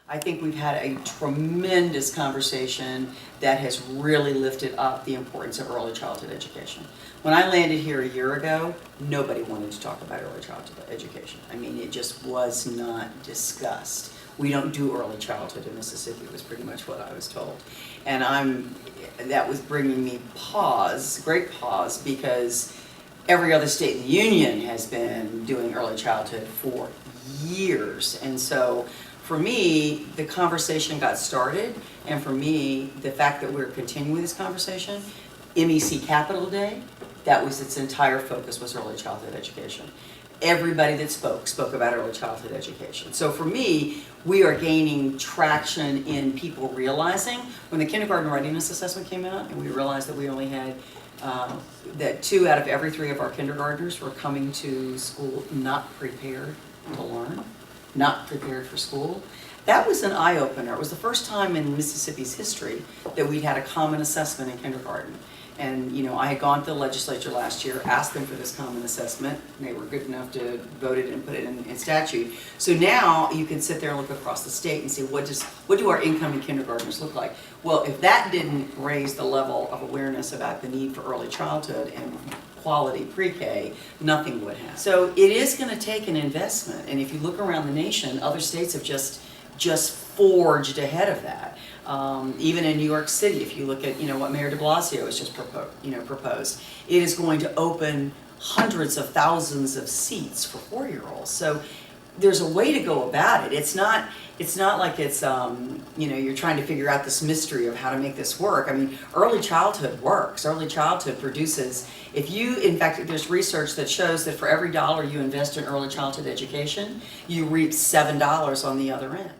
I think we've had a tremendous conversation that has really lifted up the importance of early childhood education. When I landed here a year ago, nobody wanted to talk about early childhood education. I mean, it just was not discussed. We don't do early childhood in Mississippi, was pretty much what I was told. And that was bringing me pause, great pause, because every other state in the union has been doing early childhood for years. And so for me, the conversation got started, and for me, the fact that we're continuing this conversation, MEC Capital Day, that was its entire focus, was early childhood education. Everybody that spoke about early childhood education. So for me, we are gaining traction in people realizing, when the kindergarten readiness assessment came out, and we realized that we only had, that 2 out of every 3 of our kindergartners were coming to school not prepared to learn, not prepared for school. That was an eye-opener. It was the first time in Mississippi's history that we'd had a common assessment in kindergarten. And I had gone to the legislature last year, asked them for this common assessment, and they were good enough to vote it and put it in statute. So now you can sit there and look across the state and see what do our incoming kindergartners look like? Well, if that didn't raise the level of awareness about the need for early childhood and quality pre-K, nothing would have. So it is going to take an investment, and if you look around the nation, other states have just forged ahead of that. Even in New York City, if you look at what Mayor de Blasio has just proposed, it is going to open hundreds of thousands of seats for 4-year-olds. So there's a way to go about it. It's not like it's you're trying to figure out this mystery of how to make this work. I mean, early childhood works. Early childhood produces. In fact, there's research that shows that for every $1 you invest in early childhood education, you reap $7 on the other end.